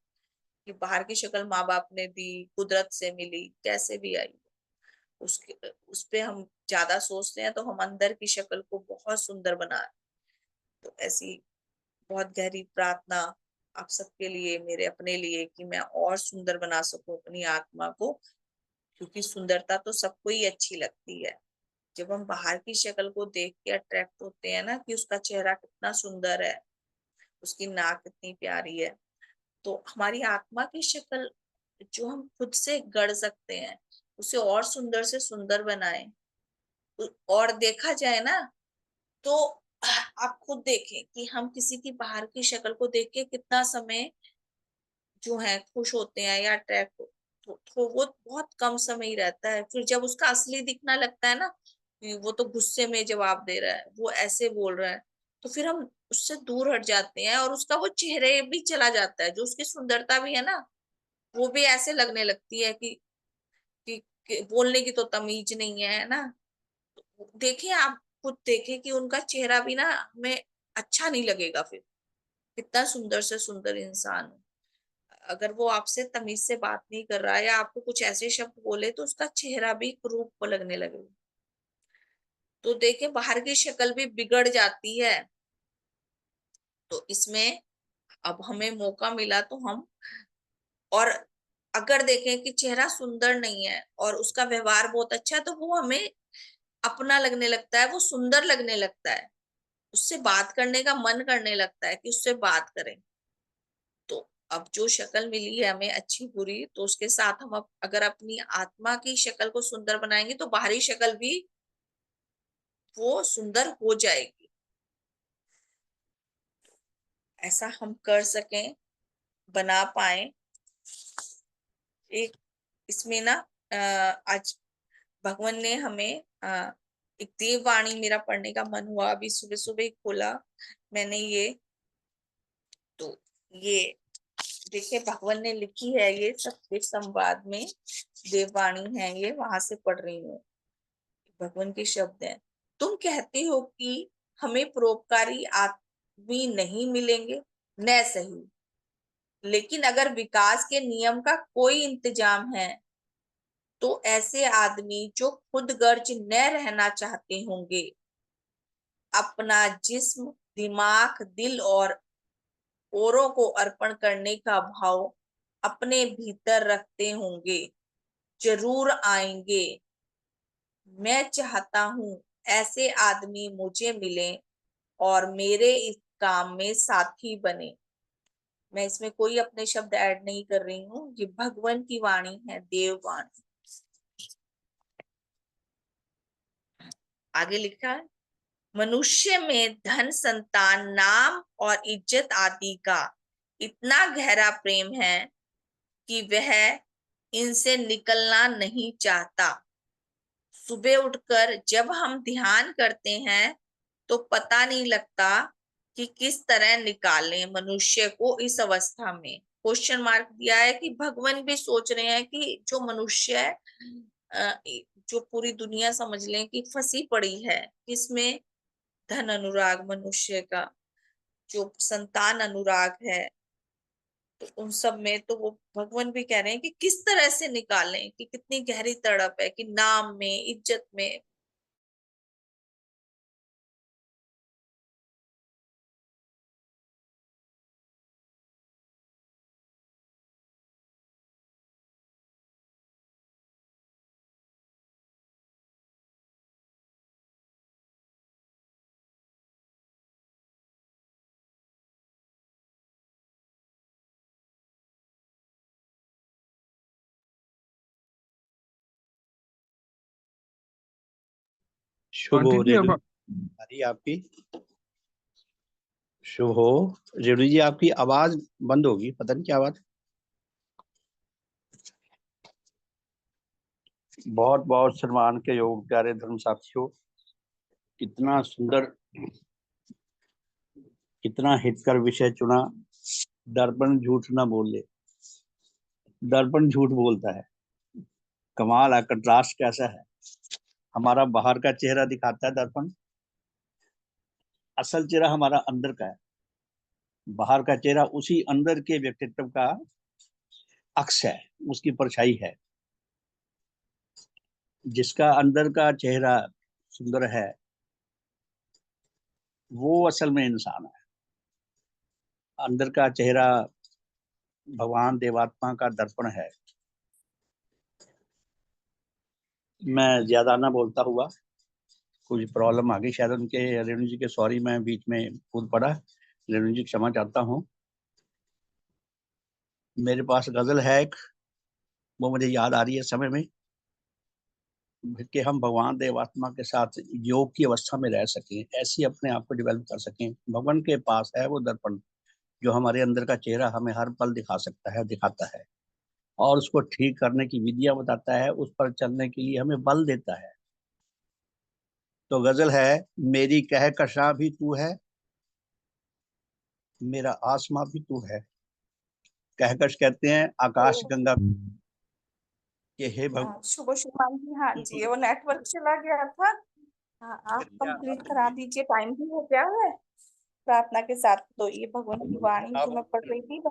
कि बाहर की शक्ल माँ बाप ने दी, कुदरत से मिली, कैसे भी आई, उसके उस पे हम ज्यादा सोचते हैं तो हम अंदर की शक्ल को बहुत सुंदर बना। तो ऐसी बहुत गहरी प्रार्थना आप सबके लिए, मेरे अपने लिए, कि मैं और सुंदर बना सकूं अपनी आत्मा को, क्योंकि सुंदरता तो सबको ही अच्छी लगती है। जब हम बाहर की शक्ल को देख के अट्रैक्ट होते हैं ना, कि उसका चेहरा कितना सुंदर है, उसकी नाक कितनी प्यारी है, तो हमारी आत्मा की शक्ल जो हम खुद से गढ़ सकते हैं, उसे और सुंदर से सुंदर बनाएं। और देखा जाए ना, तो आप खुद देखें कि हम किसी की बाहर की शक्ल को देख के कितना समय जो है खुश होते हैं या अट्रैक्ट, तो वो बहुत कम समय ही रहता है। फिर जब उसका असली दिखना लगता है ना, कि वो तो गुस्से में जवाब दे रहा है, वो ऐसे बोल रहा है, तो फिर हम उससे दूर हट जाते हैं और उसका वो चेहरे भी चला जाता है, जो उसकी सुंदरता भी है ना, वो भी ऐसे लगने लगती है कि बोलने की तो तमीज नहीं है ना। देखिए, आप खुद देखें कि उनका चेहरा भी ना हमें अच्छा नहीं लगेगा फिर, कितना सुंदर से सुंदर इंसान हो, अगर वो आपसे तमीज से बात नहीं कर रहा है या आपको कुछ ऐसे शब्द बोले, तो उसका चेहरा भी क्रूप को लगने लगेगा। तो देखिए, बाहर की शक्ल भी बिगड़ जाती है। तो इसमें अब हमें मौका मिला तो हम, और अगर देखें कि चेहरा सुंदर नहीं है और उसका व्यवहार बहुत अच्छा है, तो वो हमें अपना लगने लगता है, वो सुंदर लगने लगता है, उससे बात करने का मन करने लगता है कि उससे बात करें। तो अब जो शक्ल मिली है हमें अच्छी बुरी, तो उसके साथ हम अगर अपनी आत्मा की शक्ल को सुंदर बनाएंगे, तो बाहरी शक्ल भी वो सुंदर हो जाएगी। ऐसा हम कर सकें, बना पाए। एक इसमें ना आज भगवान ने हमें एक देववाणी, मेरा पढ़ने का मन हुआ, अभी सुबह सुबह ही खोला मैंने ये, तो ये देखिए भगवान ने लिखी है, ये सत्य संवाद में देववाणी है, ये वहां से पढ़ रही हूँ। भगवान के शब्द हैं। तुम कहते हो कि हमें परोपकारी आदमी नहीं मिलेंगे, न सही, लेकिन अगर विकास के नियम का कोई इंतजाम है, तो ऐसे आदमी जो खुद गर्ज न रहना चाहते होंगे, अपना जिस्म, दिमाग, दिल और औरों को अर्पण करने का भाव अपने भीतर रखते होंगे, जरूर आएंगे। मैं चाहता हूं ऐसे आदमी मुझे मिले और मेरे इस काम में साथी बने। मैं इसमें कोई अपने शब्द ऐड नहीं कर रही हूँ, ये भगवान की वाणी है, देववाणी। आगे लिखा है, मनुष्य में धन, संतान, नाम और इज्जत आदि का इतना गहरा प्रेम है कि वह इनसे निकलना नहीं चाहता। सुबह उठकर जब हम ध्यान करते हैं, तो पता नहीं लगता कि किस तरह निकालें मनुष्य को इस अवस्था में। क्वेश्चन मार्क दिया है कि भगवान भी सोच रहे हैं कि जो मनुष्य है, अ, जो पूरी दुनिया समझ लें कि फंसी पड़ी है किसमें, धन अनुराग मनुष्य का, जो संतान अनुराग है, तो उन सब में तो वो भगवान भी कह रहे हैं कि किस तरह से निकालें, कि कितनी गहरी तड़प है कि नाम में, इज्जत में। शुभ हो दीदी रेणु अब जी, आपकी शुभ हो। रेणु जी, आपकी आवाज बंद होगी, पता नहीं क्या बात। बहुत बहुत सम्मान के योग प्यारे धर्म साथियों, कितना सुंदर, कितना हितकर विषय चुना। दर्पण झूठ ना बोले, दर्पण झूठ बोलता है। कमाल है, कंट्रास्ट कैसा है। हमारा बाहर का चेहरा दिखाता है दर्पण, असल चेहरा हमारा अंदर का है। बाहर का चेहरा उसी अंदर के व्यक्तित्व का अक्स है, उसकी परछाई है। जिसका अंदर का चेहरा सुंदर है वो असल में इंसान है। अंदर का चेहरा भगवान देवात्मा का दर्पण है। मैं ज्यादा ना बोलता हुआ, कुछ प्रॉब्लम आ गई शायद उनके, रेणु जी के, सॉरी मैं बीच में कूद पड़ा, रेणु जी क्षमा चाहता हूँ। मेरे पास गजल है एक, वो मुझे याद आ रही है समय में, कि हम भगवान देवात्मा के साथ योग की अवस्था में रह सकें, ऐसी अपने आप को डेवलप कर सकें। भगवान के पास है वो दर्पण, जो हमारे अंदर का चेहरा हमें हर पल दिखा सकता है, दिखाता है, और उसको ठीक करने की विधियां बताता है, उस पर चलने के लिए हमें बल देता है। तो गजल है, मेरी कहकशां भी तू है, मेरा आसमां भी तू है। कहकश कहते हैं आकाश तो गंगा के, हे भगवान। शुभ शुभान जी, हाँ जी, वो नेटवर्क चला गया था। हाँ, आप चलिए कंप्लीट आप करा बोलिए। दीजिए, टाइम भी हो गया है प्रार्थना के साथ। तो ये भगवान की वाणी आप जो मैं पढ़ रही थी,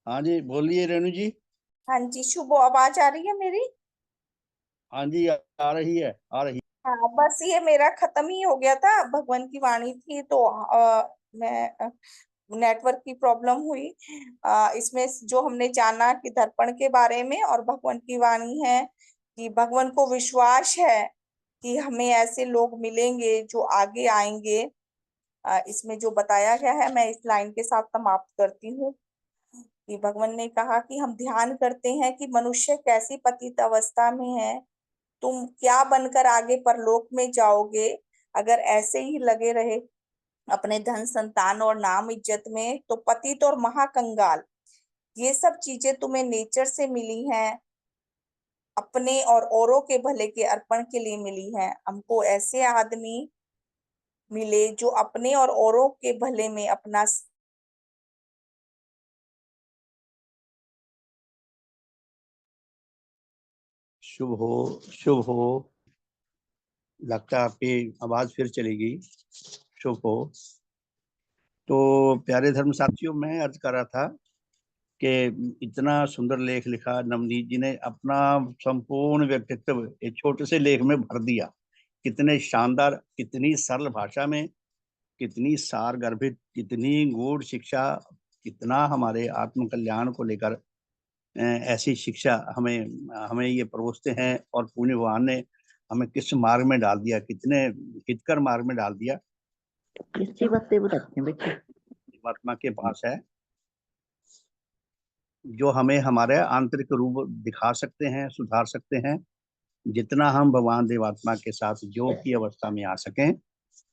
हाँ जी बोलिए रेणु जी। हाँ जी, शुभ, आवाज आ रही है मेरी? हाँ जी आ रही है, आ रही। हाँ, बस ये मेरा खत्म ही हो गया था, भगवान की वाणी थी, तो मैं नेटवर्क की प्रॉब्लम हुई। इसमें जो हमने जाना कि दर्पण के बारे में, और भगवान की वाणी है कि भगवान को विश्वास है कि हमें ऐसे लोग मिलेंगे जो आगे आएंगे। इसमें जो बताया गया है, मैं इस लाइन के साथ समाप्त करती हूँ कि भगवान ने कहा कि हम ध्यान करते हैं कि मनुष्य कैसी पतित अवस्था में है, तुम क्या बनकर आगे परलोक में जाओगे। अगर ऐसे ही लगे रहे अपने धन संतान और नाम इज्जत में, तो पतित और महाकंगाल, ये सब चीजें तुम्हें नेचर से मिली हैं, अपने और औरों के भले के अर्पण के लिए मिली हैं। हमको ऐसे आदमी मिले जो अपने और औरों के भले में अपना शुभ हो, शुभ हो। लगता है आपकी आवाज फिर चलेगी। शुभ हो। तो प्यारे धर्म साथियों, मैं अर्ज कर रहा था कि इतना सुंदर लेख लिखा नवनीत जी ने, अपना संपूर्ण व्यक्तित्व एक छोटे से लेख में भर दिया। कितने शानदार, कितनी सरल भाषा में, कितनी सार गर्भित, कितनी गूढ़ शिक्षा, कितना हमारे आत्म कल्याण को लेकर ऐसी शिक्षा हमें हमें ये परोसते हैं। और पुण्य भगवान ने हमें किस मार्ग में डाल दिया, कितने हितकर मार्ग में डाल दिया। इसी बात पे बताते हैं बेटे। परमात्मा के पास है जो हमें हमारे आंतरिक रूप दिखा सकते हैं, सुधार सकते हैं। जितना हम भगवान देवात्मा के साथ योग की अवस्था में आ सकें,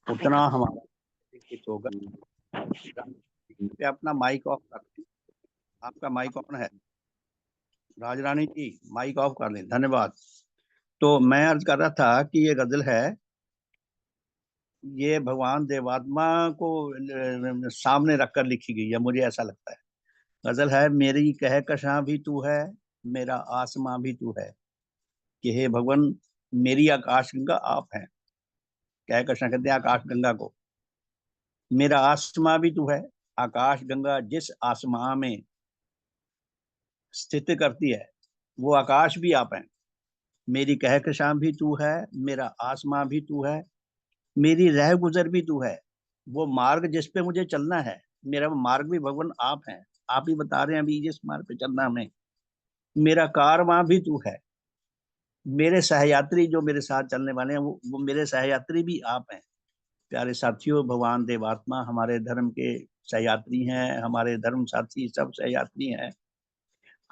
उतना हमारा हित होगा। अपना माइक ऑफ कर दें। आपका माइक ऑन है राजरानी जी, माइक ऑफ कर लें, धन्यवाद। तो मैं अर्ज कर रहा था कि ये गजल है, ये भगवान देवात्मा को सामने रखकर लिखी गई है, मुझे ऐसा लगता है। गजल है, मेरी कहकशां भी तू है, मेरा आसमां भी तू है, कि हे भगवान, मेरी आकाश गंगा आप हैं। कहकशां कहते हैं आकाश गंगा को। मेरा आसमां भी तू है। आकाश गंगा जिस आसमां में स्थित करती है, वो आकाश भी आप हैं। मेरी कहकशां भी तू है, मेरा आसमां भी तू है, मेरी रह गुजर भी तू है। वो मार्ग जिस पे मुझे चलना है, मेरा वो मार्ग भी भगवान आप हैं। आप ही बता रहे हैं अभी जिस मार्ग पे चलना हमें। मेरा कारवां भी तू है। मेरे सहयात्री जो मेरे साथ चलने वाले हैं, वो मेरे सहयात्री भी आप हैं। प्यारे साथियों, भगवान देवात्मा हमारे धर्म के सहयात्री हैं, हमारे धर्म साथी सब सहयात्री हैं।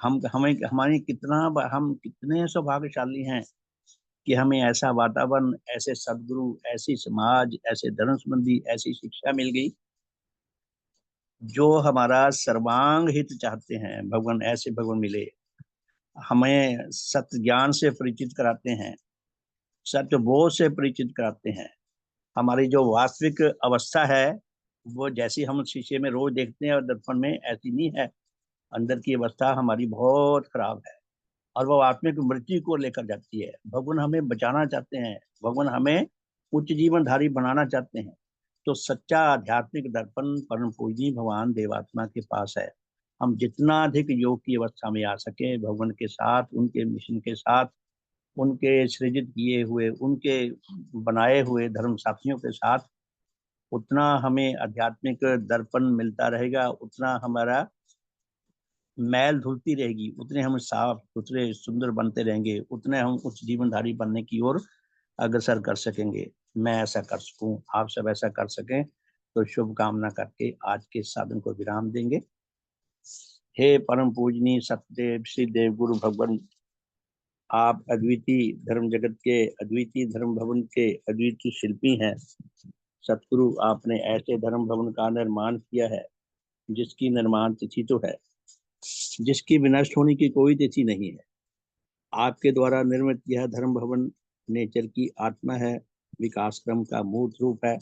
हम हमें हमारे कितना हम कितने सौभाग्यशाली हैं कि हमें ऐसा वातावरण, ऐसे सदगुरु, ऐसी समाज, ऐसे धर्म संबंधी ऐसी शिक्षा मिल गई जो हमारा सर्वांग हित चाहते हैं। भगवान, ऐसे भगवान मिले, हमें सत्य ज्ञान से परिचित कराते हैं, सत्य बोध से परिचित कराते हैं। हमारी जो वास्तविक अवस्था है, वो जैसी हम शीशे में रोज देखते हैं और दर्पण में, ऐसी नहीं है। अंदर की अवस्था हमारी बहुत खराब है, और वो आत्मिक मृत्यु को लेकर जाती है। भगवान हमें बचाना चाहते हैं, भगवान हमें उच्च जीवन धारी बनाना चाहते हैं। तो सच्चा आध्यात्मिक दर्पण परम पूजनीय भगवान देवात्मा के पास है। हम जितना अधिक योग की अवस्था में आ सके भगवान के साथ, उनके मिशन के साथ, उनके सृजित किए हुए, उनके बनाए हुए धर्म साथियों के साथ, उतना हमें आध्यात्मिक दर्पण मिलता रहेगा, उतना हमारा मैल धुलती रहेगी, उतने हम साफ सुथरे सुंदर बनते रहेंगे, उतने हम उच्च जीवनधारी बनने की ओर अग्रसर कर सकेंगे। मैं ऐसा कर सकूं, आप सब ऐसा कर सकें, तो शुभ कामना करके आज के साधन को विराम देंगे। हे परम पूजनीय सत्यदेव श्री देव गुरु भगवान, आप अद्वितीय धर्म जगत के, अद्वितीय धर्म भवन के अद्वितीय शिल्पी हैं। सतगुरु, आपने ऐसे धर्म भवन का निर्माण किया है जिसकी निर्माण तिथि तो है, जिसकी विनष्ट होने की कोई तिथि नहीं है। आपके द्वारा निर्मित यह धर्म भवन नेचर की आत्मा है, विकास क्रम का मूर्त रूप है।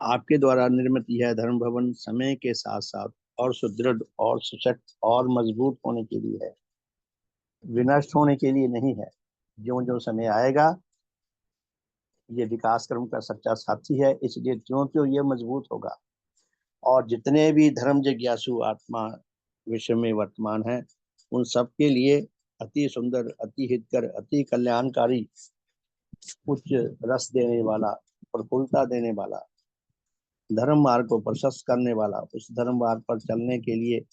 आपके द्वारा निर्मित यह धर्म भवन समय के साथ साथ और सुदृढ़ और सशक्त और मजबूत होने के लिए है, विनष्ट होने के लिए नहीं है। जो जो समय आएगा, ये विकास क्रम का सच्चा साथी है, इसलिए त्यों त्यों ये मजबूत होगा। और जितने भी धर्म जिज्ञासु आत्मा विश्व में वर्तमान है, उन सब के लिए अति सुंदर, अति हितकर, अति कल्याणकारी, उच्च रस देने वाला, प्रफुल्लता देने वाला, धर्म मार्ग को प्रशस्त करने वाला, उस धर्म मार्ग पर चलने के लिए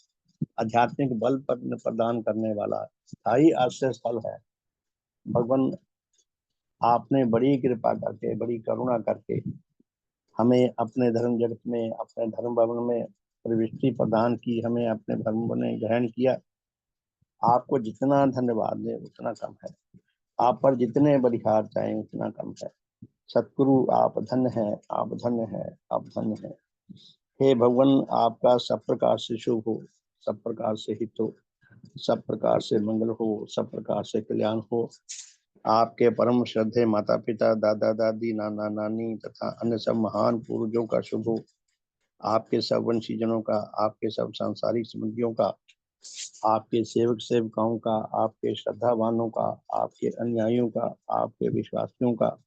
आध्यात्मिक बल प्रदान करने वाला स्थायी आश्रय स्थल है। भगवान, आपने बड़ी कृपा करके, बड़ी करुणा करके हमें अपने धर्म जगत में, अपने धर्म भवन में प्रविष्टि प्रदान की, हमें अपने धर्म में ग्रहण किया। आपको जितना धन्यवाद दें उतना कम है, आप पर जितने बलिहार चाहें उतना कम है। सतगुरु, आप धन्य हैं, आप धन्य हैं, आप धन्य हैं। हे भगवान, आपका सब प्रकार से शुभ हो, सब प्रकार से हित हो, सब प्रकार से मंगल हो, सब प्रकार से कल्याण हो। आपके परम श्रद्धेय माता पिता, दादा दादी, नाना नानी तथा अन्य सब महान पूर्वजों का शुभ हो। आपके सब वंशीजनों का, आपके सब सांसारिक संबंधियों का, आपके सेवक सेविकाओं का, आपके श्रद्धावानों का, आपके अनुयायियों का, आपके विश्वासियों का,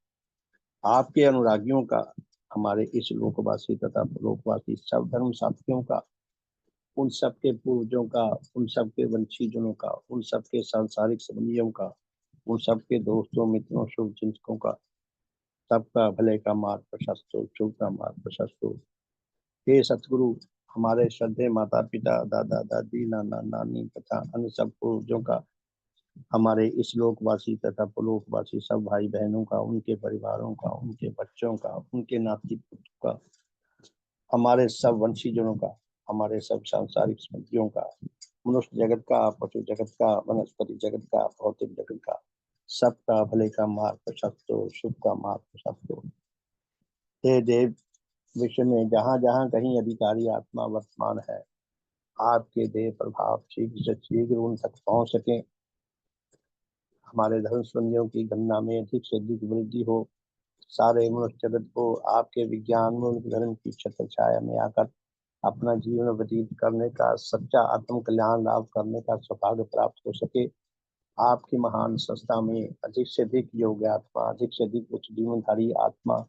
आपके अनुरागियों का, हमारे इस लोकवासी तथा लोकवासी सब धर्म साथियों का, उन सब के पूर्वजों का, उन सब के वंशीजनों का, उन सब के सांसारिक संबंधियों का, उन सब के दोस्तों मित्रों शुभ चिंतकों का, सबका भले का मार्ग प्रशस्त हो, शुभ का मार्ग प्रशस्त हो। हे सतगुरु, हमारे श्रद्धेय माता पिता, दादा दादी, नाना नानी तथा अन्य सब पूर्वजों का, हमारे इस लोकवासी तथा पुलोकवासी सब भाई बहनों का, उनके परिवारों का, उनके बच्चों का, उनके नाती पुत्र का, हमारे सब वंशीजनों का, हमारे सब सांसारिक संबंधियों का, मनुष्य जगत का, पशु जगत का, वनस्पति जगत का, भौतिक जगत का, सबका भले का मार्ग प्रशस्त हो, शुभ का मार्ग प्रशस्त हो। हे देव, विश्व में जहाँ जहाँ कहीं अधिकारी आत्मा वर्तमान है, आपके देव प्रभाव शीघ्र से शीघ्र उन तक पहुंच सके, हमारे धर्म संबंधियों की गणना में अधिक से अधिक वृद्धि हो, सारे मनुष्य जगत को आपके विज्ञान में उनके धर्म की छत्र छाया में आकर अपना जीवन व्यतीत करने का, सच्चा आत्म कल्याण लाभ करने का सौभाग्य प्राप्त हो सके। आपकी महान संस्था में अधिक से अधिक योग्य आत्मा, अधिक से अधिक उच्च जीवनधारी आत्मा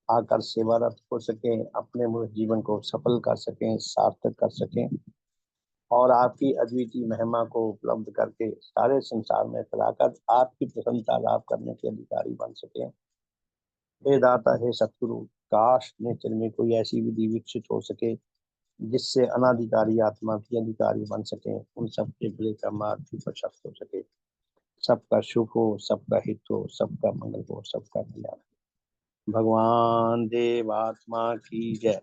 आकर सेवारत हो सके, अपने मनुष्य जीवन को सफल कर सकें, सार्थक कर सकें, और आपकी अद्वितीय महिमा को उपलब्ध करके सारे संसार में फैलाकर आपकी प्रसन्नता लाभ करने के अधिकारी बन सके। हे दाता, हे सतगुरु, काश नेचर में कोई ऐसी विधि विकसित हो सके जिससे अनाधिकारी आत्मा भी अधिकारी बन सके, उन सबके भले का मार्ग भी प्रशस्त हो सके, सबका शुभ हो, सबका हित हो, सबका मंगल हो, सबका कल्याण। भगवान देवात्मा की जय,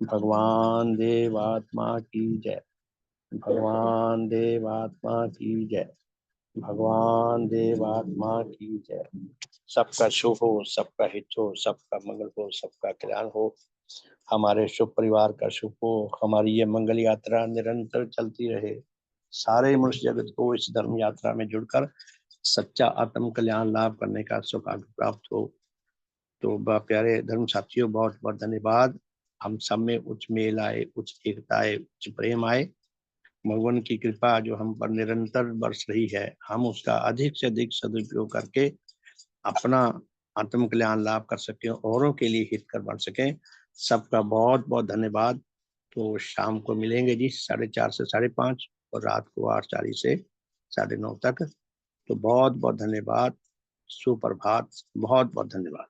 भगवान देवात्मा की जय, भगवान देवात्मा की जय, भगवान देवात्मा की जय। सबका शुभ हो, सबका हित हो, सबका मंगल हो, सबका कल्याण हो, हमारे शुभ परिवार का शुभ हो, हमारी ये मंगल यात्रा निरंतर चलती रहे, सारे मनुष्य जगत को इस धर्म यात्रा में जुड़कर सच्चा आत्म कल्याण लाभ करने का सौभाग्य प्राप्त हो। तो प्यारे धर्म साथियों, बहुत बहुत धन्यवाद। हम सब में उच्च मेल आए, उच्च एकता आए, उच्च प्रेम आए। भगवान की कृपा जो हम पर निरंतर बरस रही है, हम उसका अधिक से अधिक सदुपयोग करके अपना आत्म कल्याण लाभ कर सकें, औरों के लिए हितकर बन सकें। सबका बहुत बहुत धन्यवाद। तो शाम को मिलेंगे जी 4:30 से 5:30 और रात को 8:40 से 9:30 तक। तो बहुत बहुत धन्यवाद। सुप्रभात। बहुत बहुत धन्यवाद।